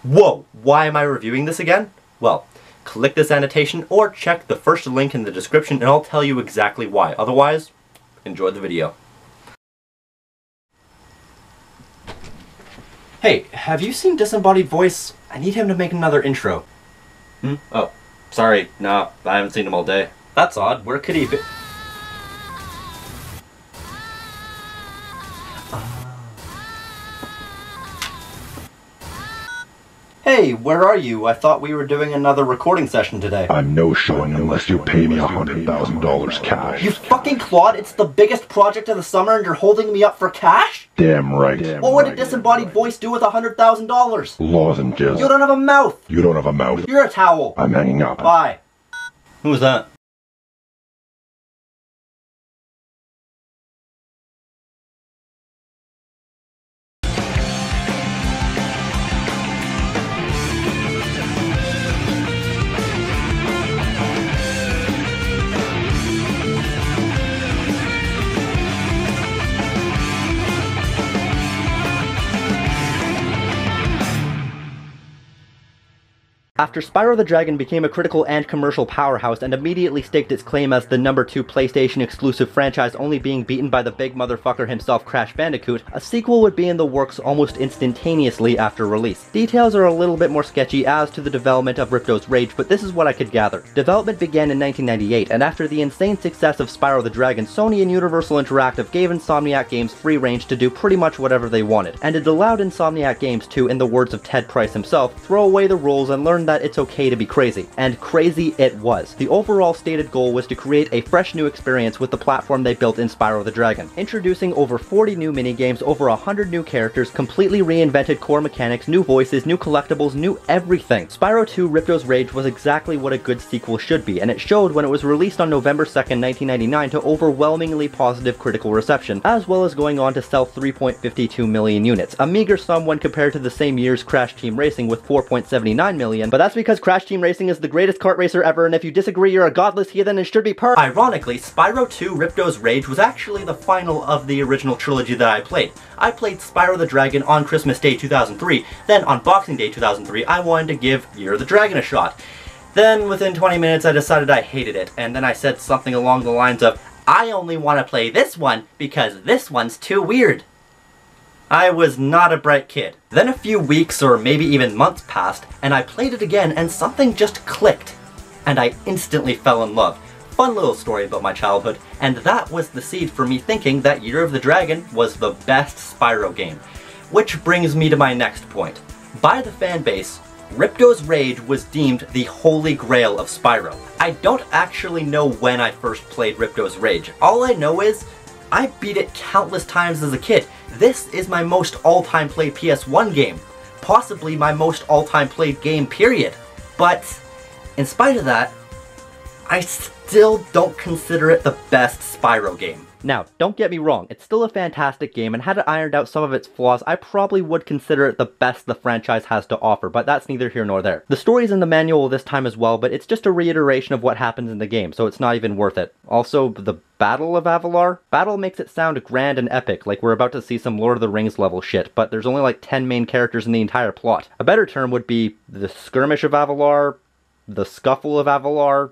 Whoa, why am I reviewing this again? Well, click this annotation or check the first link in the description and I'll tell you exactly why. Otherwise, enjoy the video. Hey, have you seen Disembodied Voice? I need him to make another intro. Oh, sorry, no, I haven't seen him all day. That's odd, where could he be? Hey, where are you? I thought we were doing another recording session today. I'm no showing unless you pay me $100,000 cash. You fucking clod, it's the biggest project of the summer and you're holding me up for cash? Damn right. What would a disembodied voice do with $100,000? Lozenges. You don't have a mouth. You don't have a mouth. You're a towel. I'm hanging up. Bye. Who was that? After Spyro the Dragon became a critical and commercial powerhouse and immediately staked its claim as the #2 PlayStation exclusive franchise, only being beaten by the big motherfucker himself, Crash Bandicoot, a sequel would be in the works almost instantaneously after release. Details are a little bit more sketchy as to the development of Ripto's Rage, but this is what I could gather. Development began in 1998, and after the insane success of Spyro the Dragon, Sony and Universal Interactive gave Insomniac Games free range to do pretty much whatever they wanted, and it allowed Insomniac Games to, in the words of Ted Price himself, throw away the rules and learn that it's okay to be crazy. And crazy it was. The overall stated goal was to create a fresh new experience with the platform they built in Spyro the Dragon, introducing over 40 new minigames, over 100 new characters, completely reinvented core mechanics, new voices, new collectibles, new everything. Spyro 2 Ripto's Rage was exactly what a good sequel should be, and it showed when it was released on November 2nd, 1999 to overwhelmingly positive critical reception, as well as going on to sell 3.52 million units, a meager sum when compared to the same year's Crash Team Racing with 4.79 million, but that's because Crash Team Racing is the greatest kart racer ever, and if you disagree, you're a godless heathen and should be Ironically, Spyro 2 Ripto's Rage was actually the final of the original trilogy that I played. I played Spyro the Dragon on Christmas Day 2003, then on Boxing Day 2003, I wanted to give Year of the Dragon a shot. Then, within 20 minutes, I decided I hated it, and then I said something along the lines of, I only want to play this one because this one's too weird. I was not a bright kid. Then a few weeks or maybe even months passed, and I played it again and something just clicked. And I instantly fell in love. Fun little story about my childhood, and that was the seed for me thinking that Year of the Dragon was the best Spyro game. Which brings me to my next point. By the fanbase, Ripto's Rage was deemed the holy grail of Spyro. I don't actually know when I first played Ripto's Rage. All I know is, I beat it countless times as a kid. This is my most all-time played PS1 game. Possibly my most all-time played game, period. But, in spite of that, I still don't consider it the best Spyro game. Now, don't get me wrong, it's still a fantastic game, and had it ironed out some of its flaws, I probably would consider it the best the franchise has to offer, but that's neither here nor there. The story's in the manual this time as well, but it's just a reiteration of what happens in the game, so it's not even worth it. Also, the Battle of Avalar? Battle makes it sound grand and epic, like we're about to see some Lord of the Rings level shit, but there's only like 10 main characters in the entire plot. A better term would be the Skirmish of Avalar, the Scuffle of Avalar,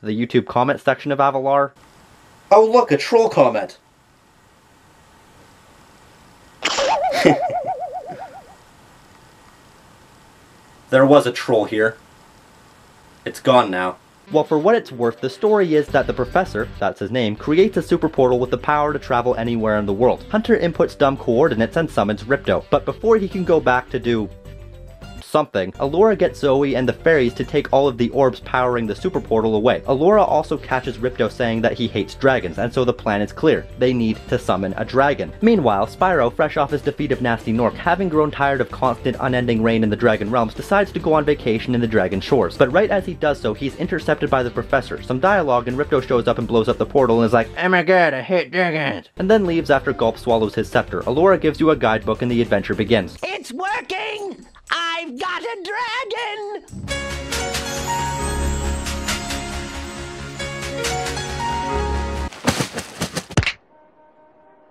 the YouTube comment section of Avalar. Oh look, a troll comment! There was a troll here. It's gone now. Well, for what it's worth, the story is that the professor, that's his name, creates a super portal with the power to travel anywhere in the world. Hunter inputs dumb coordinates and summons Ripto, but before he can go back to do something, Elora gets Zoe and the fairies to take all of the orbs powering the super portal away. Elora also catches Ripto saying that he hates dragons, and so the plan is clear. They need to summon a dragon. Meanwhile, Spyro, fresh off his defeat of Gnasty Gnorc, having grown tired of constant unending rain in the Dragon Realms, decides to go on vacation in the Dragon Shores. But right as he does so, he's intercepted by the professor, some dialogue, and Ripto shows up and blows up the portal and is like, "Oh my god, I hate dragons!" and then leaves after Gulp swallows his scepter. Elora gives you a guidebook and the adventure begins. It's working! I've got a dragon!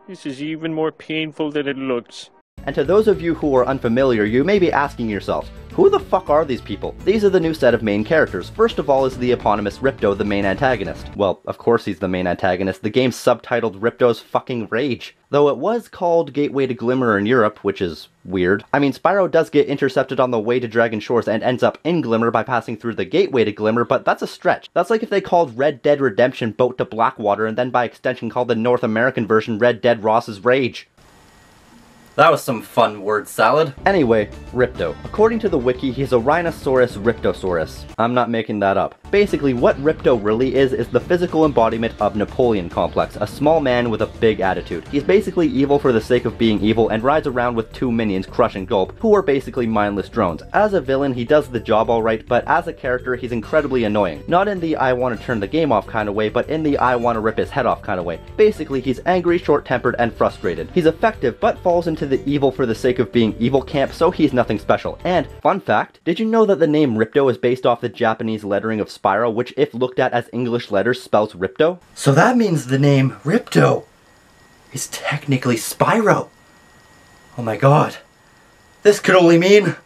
This is even more painful than it looks. And to those of you who are unfamiliar, you may be asking yourself, Who the fuck are these people? These are the new set of main characters. First of all is the eponymous Ripto, the main antagonist. Well, of course he's the main antagonist. The game's subtitled Ripto's fucking Rage. Though it was called Gateway to Glimmer in Europe, which is weird. I mean, Spyro does get intercepted on the way to Dragon Shores and ends up in Glimmer by passing through the Gateway to Glimmer, but that's a stretch. That's like if they called Red Dead Redemption Boat to Blackwater and then by extension called the North American version Red Dead Ross's Rage. That was some fun word salad. Anyway, Ripto. According to the wiki, he's a Rhinoceros Riptosaurus. I'm not making that up. Basically, what Ripto really is the physical embodiment of Napoleon Complex, a small man with a big attitude. He's basically evil for the sake of being evil and rides around with two minions, Crush and Gulp, who are basically mindless drones. As a villain, he does the job alright, but as a character, he's incredibly annoying. Not in the I want to turn the game off kind of way, but in the I want to rip his head off kind of way. Basically, he's angry, short-tempered, and frustrated. He's effective, but falls into the evil for the sake of being evil camp, so he's nothing special. And, fun fact, did you know that the name Ripto is based off the Japanese lettering of Spyro, which if looked at as English letters spells Ripto? So that means the name Ripto is technically Spyro. Oh my god. This could only mean...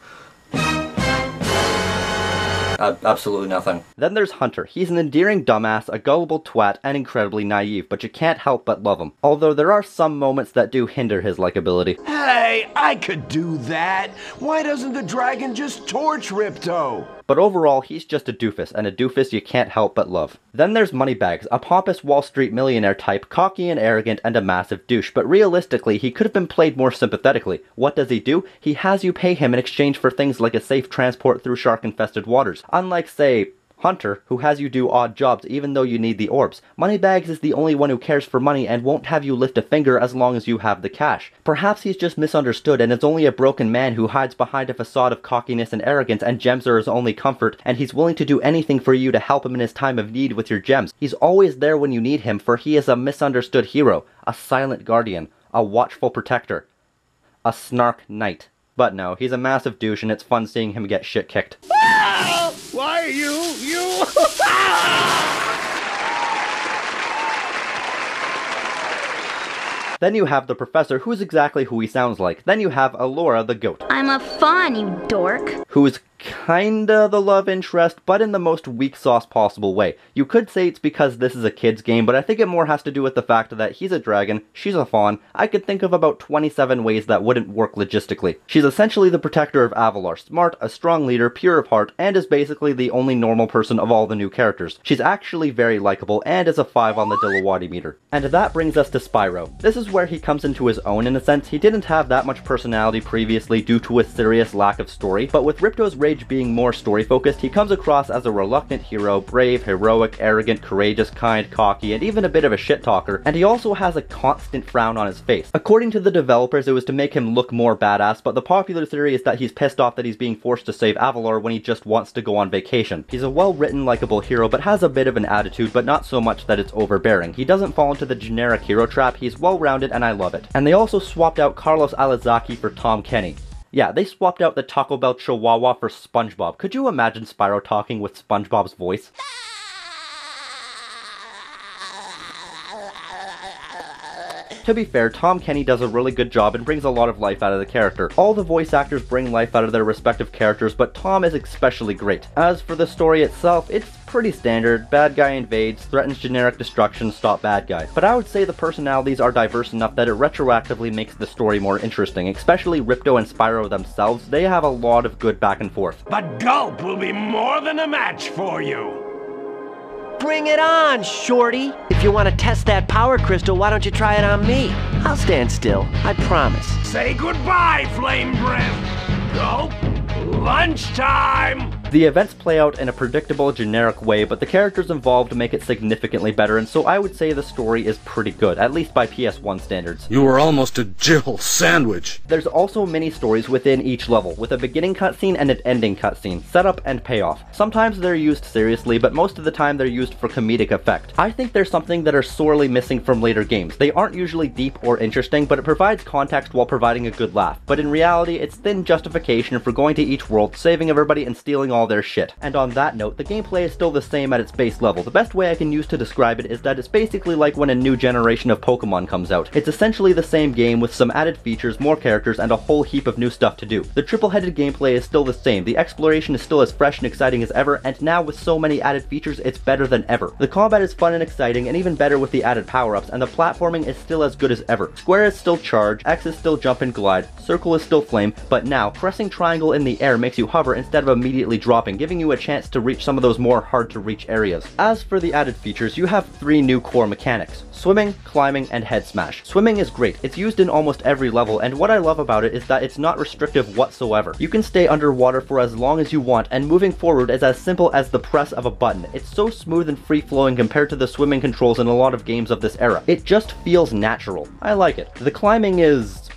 absolutely nothing. Then there's Hunter. He's an endearing dumbass, a gullible twat, and incredibly naive, but you can't help but love him. Although there are some moments that do hinder his likability. Hey, I could do that. Why doesn't the dragon just torch Ripto? But overall, he's just a doofus, and a doofus you can't help but love. Then there's Moneybags, a pompous Wall Street millionaire type, cocky and arrogant, and a massive douche, but realistically, he could have been played more sympathetically. What does he do? He has you pay him in exchange for things like a safe transport through shark-infested waters. Unlike, say, Hunter, who has you do odd jobs even though you need the orbs. Moneybags is the only one who cares for money and won't have you lift a finger as long as you have the cash. Perhaps he's just misunderstood and is only a broken man who hides behind a facade of cockiness and arrogance, and gems are his only comfort, and he's willing to do anything for you to help him in his time of need with your gems. He's always there when you need him, for he is a misunderstood hero, a silent guardian, a watchful protector, a snark knight. But no, he's a massive douche and it's fun seeing him get shit kicked. Why you? Then you have the professor, who's exactly who he sounds like. Then you have Elora the goat. I'm a fawn, you dork. Who's kinda the love interest, but in the most weak sauce possible way. You could say it's because this is a kid's game, but I think it more has to do with the fact that he's a dragon, she's a fawn. I could think of about 27 ways that wouldn't work logistically. She's essentially the protector of Avalar, smart, a strong leader, pure of heart, and is basically the only normal person of all the new characters. She's actually very likable, and is a 5 on the Dilawati meter. And that brings us to Spyro. This is where he comes into his own in a sense. He didn't have that much personality previously due to a serious lack of story, but with Ripto's Rage being more story focused, he comes across as a reluctant hero, brave, heroic, arrogant, courageous, kind, cocky, and even a bit of a shit talker, and he also has a constant frown on his face. According to the developers, it was to make him look more badass, but the popular theory is that he's pissed off that he's being forced to save Avalar when he just wants to go on vacation. He's a well-written, likable hero, but has a bit of an attitude, but not so much that it's overbearing. He doesn't fall into the generic hero trap, he's well-rounded, and I love it. And they also swapped out Carlos Alazraqui for Tom Kenny. Yeah, they swapped out the Taco Bell Chihuahua for SpongeBob. Could you imagine Spyro talking with SpongeBob's voice? To be fair, Tom Kenny does a really good job and brings a lot of life out of the character. All the voice actors bring life out of their respective characters, but Tom is especially great. As for the story itself, it's pretty standard. Bad guy invades, threatens generic destruction, stop bad guy. But I would say the personalities are diverse enough that it retroactively makes the story more interesting, especially Ripto and Spyro themselves. They have a lot of good back and forth. But Gulp will be more than a match for you. Bring it on, shorty. If you want to test that power crystal, why don't you try it on me? I'll stand still, I promise. Say goodbye, Flame Breath. Gulp, lunchtime. The events play out in a predictable, generic way, but the characters involved make it significantly better, and so I would say the story is pretty good, at least by PS1 standards. You were almost a Jill sandwich. There's also mini-stories within each level, with a beginning cutscene and an ending cutscene, setup and payoff. Sometimes they're used seriously, but most of the time they're used for comedic effect. I think there's something that are sorely missing from later games. They aren't usually deep or interesting, but it provides context while providing a good laugh. But in reality, it's thin justification for going to each world, saving everybody and stealing all all their shit. And on that note, the gameplay is still the same at its base level. The best way I can use to describe it is that it's basically like when a new generation of Pokemon comes out. It's essentially the same game with some added features, more characters, and a whole heap of new stuff to do. The triple-headed gameplay is still the same, the exploration is still as fresh and exciting as ever, and now with so many added features, it's better than ever. The combat is fun and exciting, and even better with the added power-ups, and the platforming is still as good as ever. Square is still charge, X is still jump and glide, circle is still flame, but now, pressing triangle in the air makes you hover instead of immediately dropping, giving you a chance to reach some of those more hard-to-reach areas. As for the added features, you have 3 new core mechanics: swimming, climbing, and head smash. Swimming is great, it's used in almost every level, and what I love about it is that it's not restrictive whatsoever. You can stay underwater for as long as you want, and moving forward is as simple as the press of a button. It's so smooth and free-flowing compared to the swimming controls in a lot of games of this era. It just feels natural. I like it. The climbing is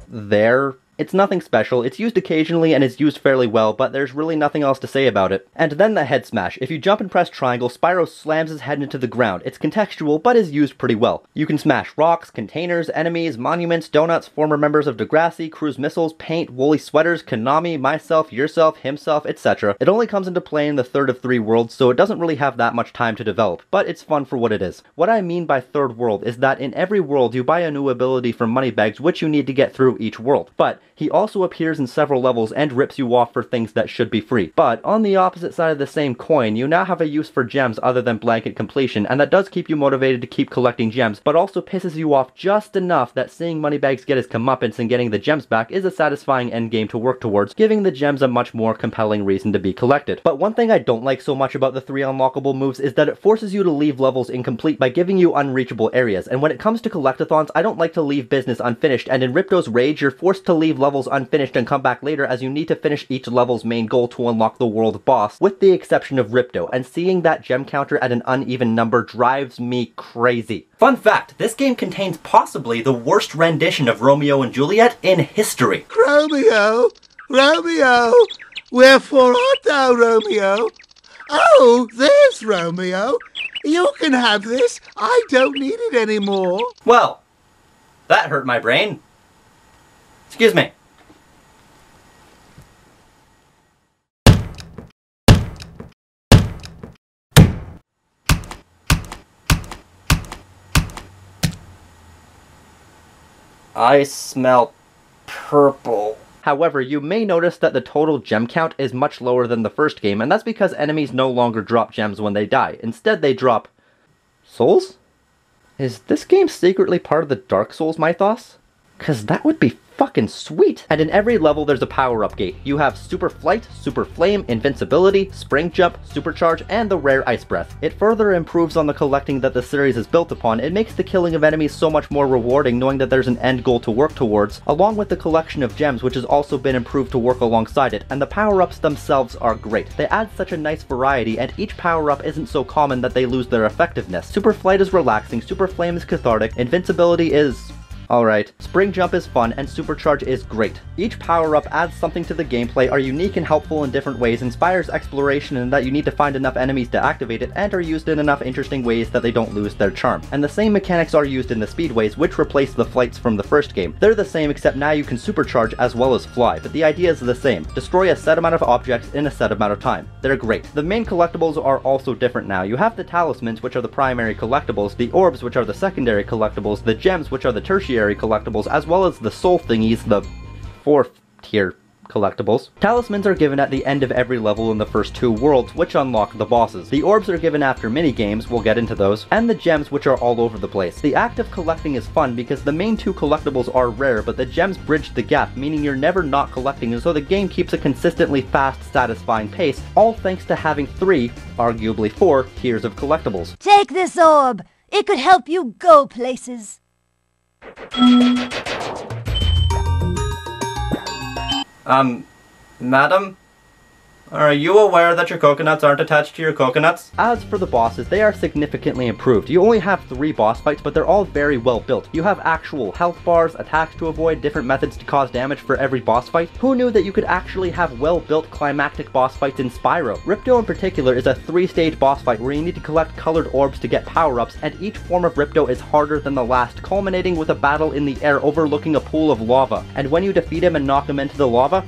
there. It's nothing special, it's used occasionally and is used fairly well, but there's really nothing else to say about it. And then the head smash. If you jump and press triangle, Spyro slams his head into the ground. It's contextual, but is used pretty well. You can smash rocks, containers, enemies, monuments, donuts, former members of Degrassi, cruise missiles, paint, woolly sweaters, Konami, myself, yourself, himself, etc. It only comes into play in the third of 3 worlds, so it doesn't really have that much time to develop, but it's fun for what it is. What I mean by third world is that in every world you buy a new ability from Moneybags which you need to get through each world, but he also appears in several levels and rips you off for things that should be free. But on the opposite side of the same coin, you now have a use for gems other than blanket completion, and that does keep you motivated to keep collecting gems, but also pisses you off just enough that seeing Moneybags get his comeuppance and getting the gems back is a satisfying endgame to work towards, giving the gems a much more compelling reason to be collected. But one thing I don't like so much about the 3 unlockable moves is that it forces you to leave levels incomplete by giving you unreachable areas, and when it comes to collectathons, I don't like to leave business unfinished, and in Ripto's Rage, you're forced to leave levels unfinished and come back later as you need to finish each level's main goal to unlock the world boss, with the exception of Ripto, and seeing that gem counter at an uneven number drives me crazy. Fun fact, this game contains possibly the worst rendition of Romeo and Juliet in history. Romeo, Romeo, wherefore art thou, Romeo? Oh, there's Romeo. You can have this. I don't need it anymore. Well, that hurt my brain. Excuse me. I smell purple. However, you may notice that the total gem count is much lower than the first game, and that's because enemies no longer drop gems when they die. Instead, they drop souls? Is this game secretly part of the Dark Souls mythos? 'Cause that would be fucking sweet! And in every level there's a power-up gate. You have Super Flight, Super Flame, Invincibility, Spring Jump, Supercharge, and the rare Ice Breath. It further improves on the collecting that the series is built upon. It makes the killing of enemies so much more rewarding knowing that there's an end goal to work towards, along with the collection of gems which has also been improved to work alongside it, and the power-ups themselves are great. They add such a nice variety, and each power-up isn't so common that they lose their effectiveness. Super Flight is relaxing, Super Flame is cathartic, Invincibility is alright. Spring Jump is fun, and Supercharge is great. Each power-up adds something to the gameplay, are unique and helpful in different ways, inspires exploration in that you need to find enough enemies to activate it, and are used in enough interesting ways that they don't lose their charm. And the same mechanics are used in the speedways, which replace the flights from the first game. They're the same, except now you can supercharge as well as fly, but the idea is the same. Destroy a set amount of objects in a set amount of time. They're great. The main collectibles are also different now. You have the talismans, which are the primary collectibles, the orbs, which are the secondary collectibles, the gems, which are the tertiary collectibles, as well as the soul thingies, the 4th tier collectibles. Talismans are given at the end of every level in the first 2 worlds, which unlock the bosses. The orbs are given after mini-games, we'll get into those, and the gems, which are all over the place. The act of collecting is fun because the main 2 collectibles are rare, but the gems bridge the gap, meaning you're never not collecting, and so the game keeps a consistently fast, satisfying pace, all thanks to having 3, arguably 4, tiers of collectibles. Take this orb. It could help you go places. Madam? Are you aware that your coconuts aren't attached to your coconuts? As for the bosses, they are significantly improved. You only have 3 boss fights, but they're all very well built. You have actual health bars, attacks to avoid, different methods to cause damage for every boss fight. Who knew that you could actually have well-built climactic boss fights in Spyro? Ripto in particular is a 3-stage boss fight where you need to collect colored orbs to get power-ups, and each form of Ripto is harder than the last, culminating with a battle in the air overlooking a pool of lava. And when you defeat him and knock him into the lava,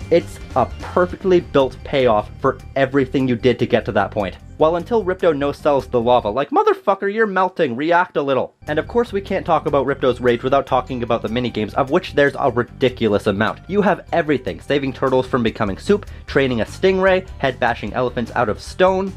It's a perfectly built payoff for everything you did to get to that point. Well, until Ripto no-sells the lava, like, motherfucker, you're melting, react a little. And of course we can't talk about Ripto's Rage without talking about the minigames, of which there's a ridiculous amount. You have everything, saving turtles from becoming soup, training a stingray, head-bashing elephants out of stone.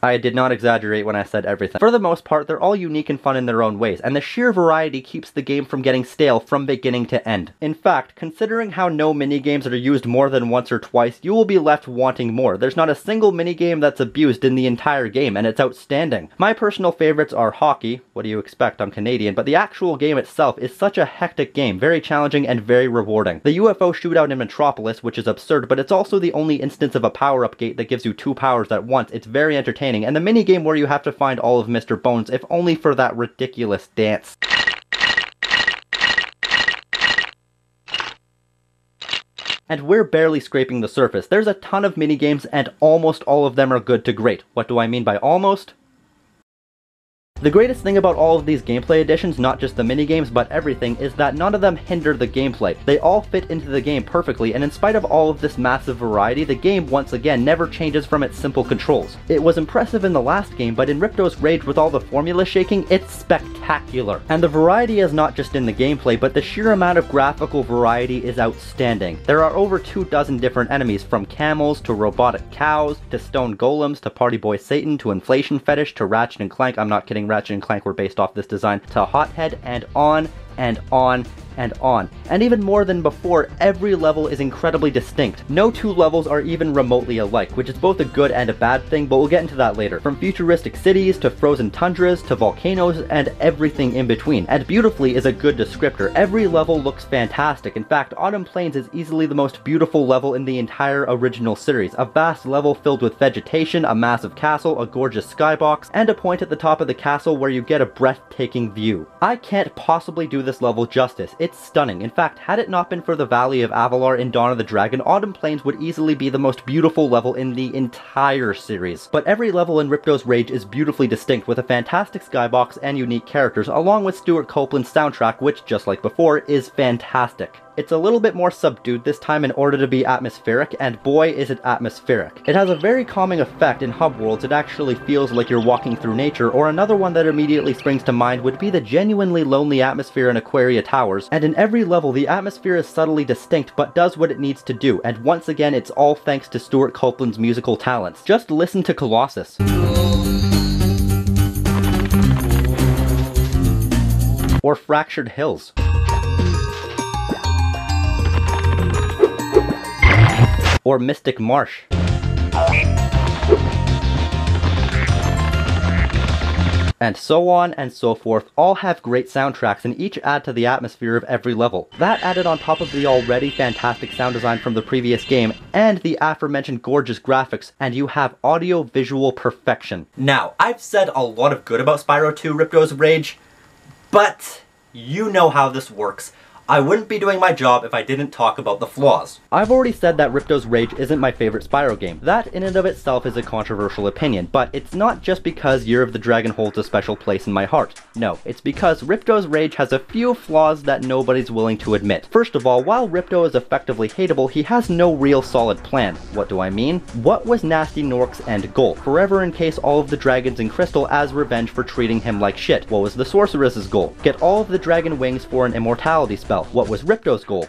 I did not exaggerate when I said everything. For the most part, they're all unique and fun in their own ways, and the sheer variety keeps the game from getting stale from beginning to end. In fact, considering how no minigames are used more than once or twice, you will be left wanting more. There's not a single minigame that's abused in the entire game, and it's outstanding. My personal favorites are hockey. What do you expect? I'm Canadian. But the actual game itself is such a hectic game, very challenging and very rewarding. The UFO shootout in Metropolis, which is absurd, but it's also the only instance of a power-up gate that gives you 2 powers at once. It's very entertaining. And the minigame where you have to find all of Mr. Bones, if only for that ridiculous dance. And we're barely scraping the surface. There's a ton of minigames, and almost all of them are good to great. What do I mean by almost? The greatest thing about all of these gameplay additions, not just the minigames but everything, is that none of them hinder the gameplay. They all fit into the game perfectly, and in spite of all of this massive variety, the game once again never changes from its simple controls. It was impressive in the last game, but in Ripto's Rage with all the formula shaking, it's spectacular. And the variety is not just in the gameplay, but the sheer amount of graphical variety is outstanding. There are over 24 different enemies, from camels to robotic cows, to stone golems, to Party Boy Satan, to Inflation Fetish, to Ratchet and Clank. I'm not kidding, Ratchet and Clank were based off this design, to Hothead, and on and on and on. And even more than before, every level is incredibly distinct. No 2 levels are even remotely alike, which is both a good and a bad thing, but we'll get into that later. From futuristic cities, to frozen tundras, to volcanoes, and everything in between. And beautifully is a good descriptor. Every level looks fantastic. In fact, Autumn Plains is easily the most beautiful level in the entire original series. A vast level filled with vegetation, a massive castle, a gorgeous skybox, and a point at the top of the castle where you get a breathtaking view. I can't possibly do this level justice. It's stunning. In fact, had it not been for the Valley of Avalar in Dawn of the Dragon, Autumn Plains would easily be the most beautiful level in the entire series. But every level in Ripto's Rage is beautifully distinct, with a fantastic skybox and unique characters, along with Stuart Copeland's soundtrack, which, just like before, is fantastic. It's a little bit more subdued this time in order to be atmospheric, and boy is it atmospheric. It has a very calming effect in hub worlds. It actually feels like you're walking through nature, or another one that immediately springs to mind would be the genuinely lonely atmosphere in Aquaria Towers. And in every level, the atmosphere is subtly distinct, but does what it needs to do, and once again, it's all thanks to Stuart Copeland's musical talents. Just listen to Colossus. Or Fractured Hills. Or Mystic Marsh. And so on and so forth, all have great soundtracks and each add to the atmosphere of every level. That added on top of the already fantastic sound design from the previous game and the aforementioned gorgeous graphics, and you have audio-visual perfection. Now, I've said a lot of good about Spyro 2 Ripto's Rage, but you know how this works. I wouldn't be doing my job if I didn't talk about the flaws. I've already said that Ripto's Rage isn't my favorite Spyro game. That in and of itself is a controversial opinion, but it's not just because Year of the Dragon holds a special place in my heart. No, it's because Ripto's Rage has a few flaws that nobody's willing to admit. First of all, while Ripto is effectively hateable, he has no real solid plan. What do I mean? What was Gnasty Gnorc's end goal? Forever encase all of the dragons in Crystal as revenge for treating him like shit. What was the Sorceress's goal? Get all of the dragon wings for an immortality spell. What was Ripto's goal?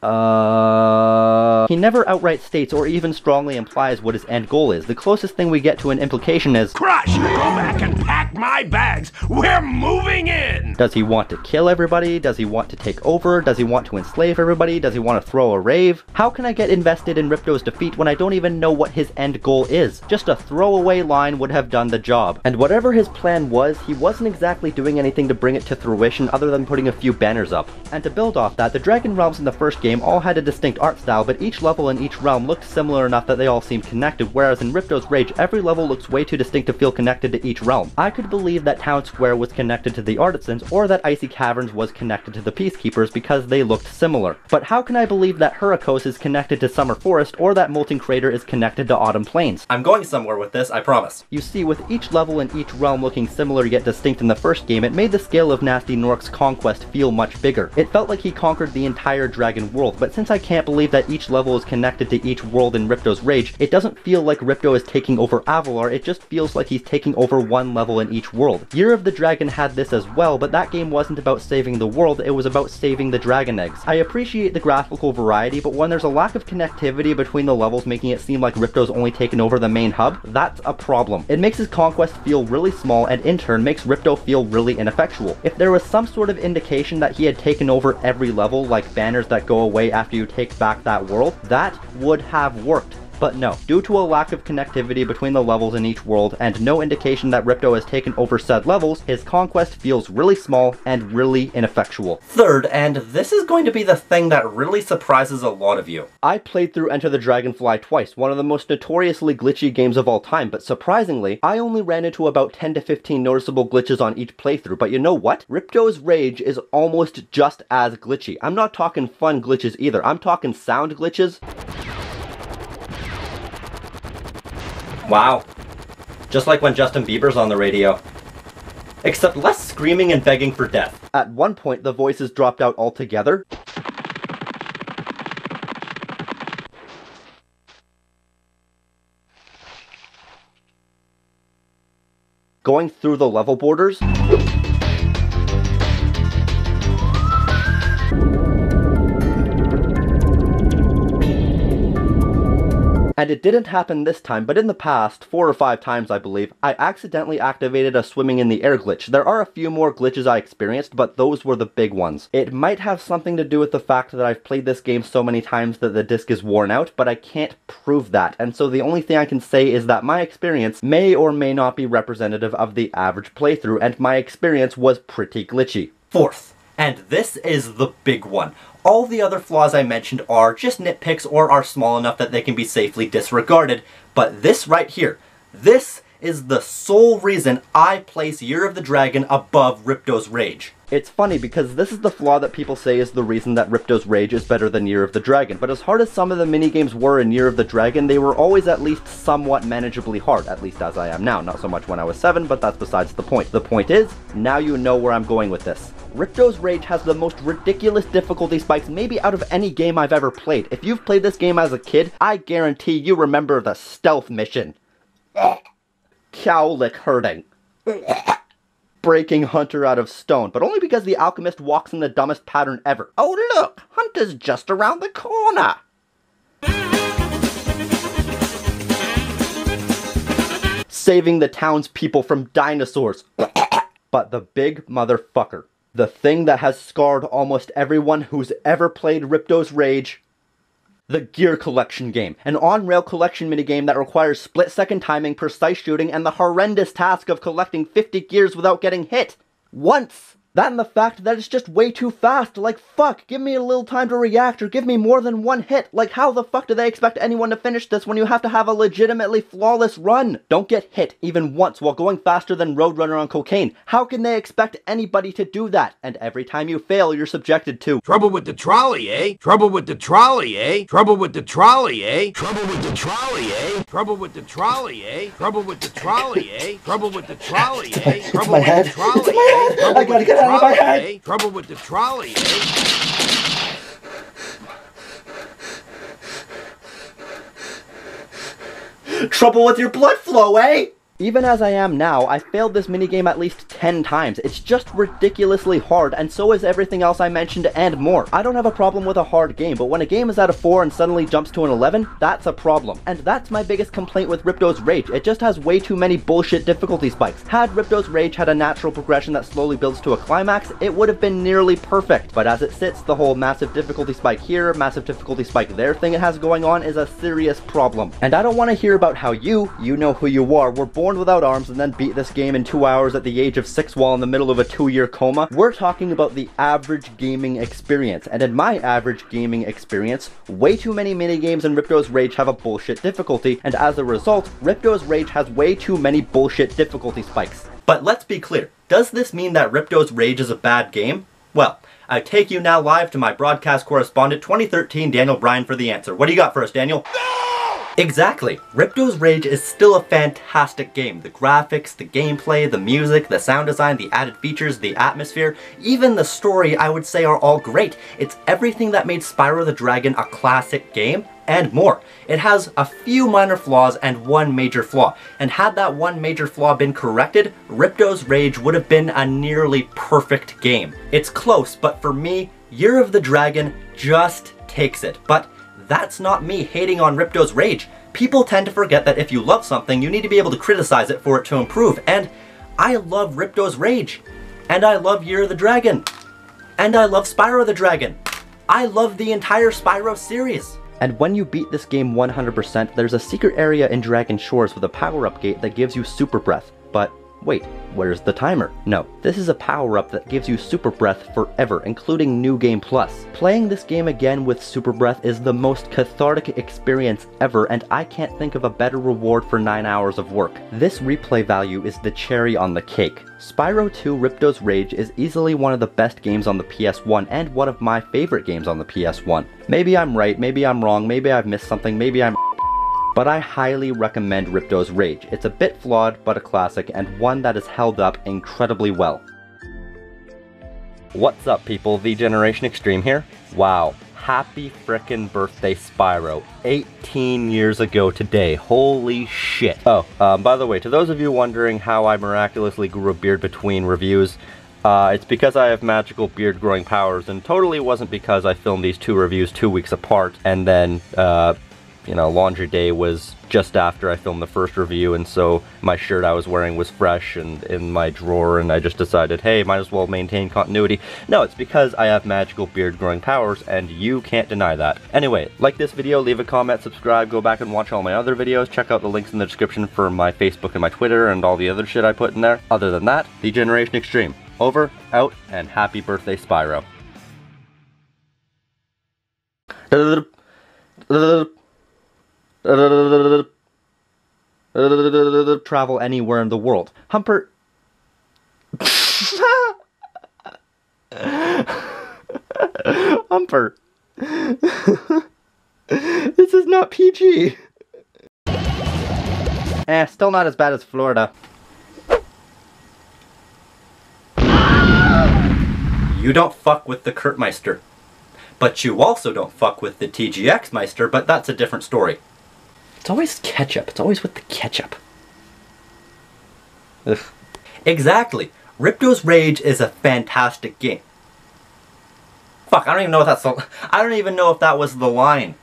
He never outright states or even strongly implies what his end goal is. The closest thing we get to an implication is Crush! Go back and pack my bags! We're moving in! Does he want to kill everybody? Does he want to take over? Does he want to enslave everybody? Does he want to throw a rave? How can I get invested in Ripto's defeat when I don't even know what his end goal is? Just a throwaway line would have done the job. And whatever his plan was, he wasn't exactly doing anything to bring it to fruition other than putting a few banners up. And to build off that, the Dragon Realms in the first game all had a distinct art style, but each level level in each realm looked similar enough that they all seemed connected, whereas in Ripto's Rage, every level looks way too distinct to feel connected to each realm. I could believe that Town Square was connected to the Artisans, or that Icy Caverns was connected to the Peacekeepers because they looked similar. But how can I believe that Hurricos is connected to Summer Forest, or that Molten Crater is connected to Autumn Plains? I'm going somewhere with this, I promise. You see, with each level in each realm looking similar yet distinct in the first game, it made the scale of Gnasty Gnorc's conquest feel much bigger. It felt like he conquered the entire Dragon world, but since I can't believe that each level is connected to each world in Ripto's Rage, it doesn't feel like Ripto is taking over Avalar, it just feels like he's taking over one level in each world. Year of the Dragon had this as well, but that game wasn't about saving the world, it was about saving the dragon eggs. I appreciate the graphical variety, but when there's a lack of connectivity between the levels making it seem like Ripto's only taken over the main hub, that's a problem. It makes his conquest feel really small, and in turn makes Ripto feel really ineffectual. If there was some sort of indication that he had taken over every level, like banners that go away after you take back that world, that would have worked. But no, due to a lack of connectivity between the levels in each world, and no indication that Ripto has taken over said levels, his conquest feels really small and really ineffectual. Third, and this is going to be the thing that really surprises a lot of you. I played through Enter the Dragonfly twice, one of the most notoriously glitchy games of all time, but surprisingly, I only ran into about 10 to 15 noticeable glitches on each playthrough, but you know what? Ripto's Rage is almost just as glitchy. I'm not talking fun glitches either, I'm talking sound glitches. Wow. Just like when Justin Bieber's on the radio. Except less screaming and begging for death. At one point, the voices dropped out altogether. Going through the level borders. And it didn't happen this time, but in the past, 4 or 5 times I believe, I accidentally activated a swimming in the air glitch. There are a few more glitches I experienced, but those were the big ones. It might have something to do with the fact that I've played this game so many times that the disc is worn out, but I can't prove that, and so the only thing I can say is that my experience may or may not be representative of the average playthrough, and my experience was pretty glitchy. Fourth, and this is the big one. All the other flaws I mentioned are just nitpicks or are small enough that they can be safely disregarded, but this right here, this is the sole reason I place Year of the Dragon above Ripto's Rage. It's funny because this is the flaw that people say is the reason that Ripto's Rage is better than Year of the Dragon, but as hard as some of the minigames were in Year of the Dragon, they were always at least somewhat manageably hard, at least as I am now. Not so much when I was 7, but that's besides the point. The point is, now you know where I'm going with this. Ripto's Rage has the most ridiculous difficulty spikes maybe out of any game I've ever played. If you've played this game as a kid, I guarantee you remember the stealth mission. Cowlick herding. Breaking Hunter out of stone, but only because the alchemist walks in the dumbest pattern ever. Oh look, Hunter's just around the corner. Saving the townspeople from dinosaurs. But the big motherfucker. The thing that has scarred almost everyone who's ever played Ripto's Rage. The Gear Collection game, an on-rail collection minigame that requires split-second timing, precise shooting, and the horrendous task of collecting 50 gears without getting hit. Once! That and the fact that it's just way too fast, like fuck, give me a little time to react or give me more than one hit. Like how the fuck do they expect anyone to finish this when you have to have a legitimately flawless run? Don't get hit even once while going faster than Roadrunner on cocaine. How can they expect anybody to do that? And every time you fail, you're subjected to trouble with the trolley, eh? Trouble with the trolley, eh? Trouble with the trolley, eh? Trouble with the trolley, eh? Trouble with the trolley, eh? Trouble with the trolley, eh? Trouble with the trolley, eh? Trouble with the trolley, eh? I gotta get out of my head. Trouble with the trolley, eh? Trouble with your blood flow, eh? Even as I am now, I failed this minigame at least 10 times. It's just ridiculously hard, and so is everything else I mentioned and more. I don't have a problem with a hard game, but when a game is at a 4 and suddenly jumps to an 11, that's a problem. And that's my biggest complaint with Ripto's Rage. It just has way too many bullshit difficulty spikes. Had Ripto's Rage had a natural progression that slowly builds to a climax, it would have been nearly perfect. But as it sits, the whole massive difficulty spike here, massive difficulty spike there thing it has going on is a serious problem. And I don't want to hear about how you know who you are, were born without arms and then beat this game in 2 hours at the age of 6 while in the middle of a 2-year coma. We're talking about the average gaming experience, and in my average gaming experience, way too many minigames in Ripto's Rage have a bullshit difficulty, and as a result, Ripto's Rage has way too many bullshit difficulty spikes. But let's be clear, does this mean that Ripto's Rage is a bad game? Well, I take you now live to my broadcast correspondent 2013, Daniel Bryan, for the answer. What do you got for us, Daniel? Exactly. Ripto's Rage is still a fantastic game. The graphics, the gameplay, the music, the sound design, the added features, the atmosphere, even the story, I would say, are all great. It's everything that made Spyro the Dragon a classic game, and more. It has a few minor flaws and one major flaw, and had that one major flaw been corrected, Ripto's Rage would have been a nearly perfect game. It's close, but for me, Year of the Dragon just takes it. But that's not me hating on Ripto's Rage. People tend to forget that if you love something, you need to be able to criticize it for it to improve, and I love Ripto's Rage, and I love Year of the Dragon, and I love Spyro the Dragon. I love the entire Spyro series. And when you beat this game 100%, there's a secret area in Dragon Shores with a power-up gate that gives you Super Breath. But wait, where's the timer? No, this is a power-up that gives you Super Breath forever, including New Game Plus. Playing this game again with Super Breath is the most cathartic experience ever, and I can't think of a better reward for 9 hours of work. This replay value is the cherry on the cake. Spyro 2 Ripto's Rage is easily one of the best games on the PS1 and one of my favorite games on the PS1. Maybe I'm right, maybe I'm wrong, maybe I've missed something, maybe I'm but I highly recommend Ripto's Rage. It's a bit flawed, but a classic, and one that is held up incredibly well. What's up, people? The Generation Extreme here. Wow. Happy frickin' birthday, Spyro. 18 years ago today. Holy shit. Oh, by the way, to those of you wondering how I miraculously grew a beard between reviews, it's because I have magical beard growing powers, and totally wasn't because I filmed these 2 reviews 2 weeks apart, and then, you know, laundry day was just after I filmed the first review, and so my shirt I was wearing was fresh and in my drawer, and I just decided, hey, might as well maintain continuity. No, it's because I have magical beard growing powers, and you can't deny that. Anyway, like this video, leave a comment, subscribe, go back and watch all my other videos, check out the links in the description for my Facebook and my Twitter and all the other shit I put in there. Other than that, The Generation Extreme. Over, out, and happy birthday, Spyro. Travel anywhere in the world. Humpert. Humpert. This is not PG. Still not as bad as Florida. You don't fuck with the Kurtmeister. But you also don't fuck with the TGX Meister, but that's a different story. It's always ketchup. It's always with the ketchup. Ugh. Exactly. Ripto's Rage is a fantastic game. Fuck, I don't even know if that's the... I don't even know if that was the line.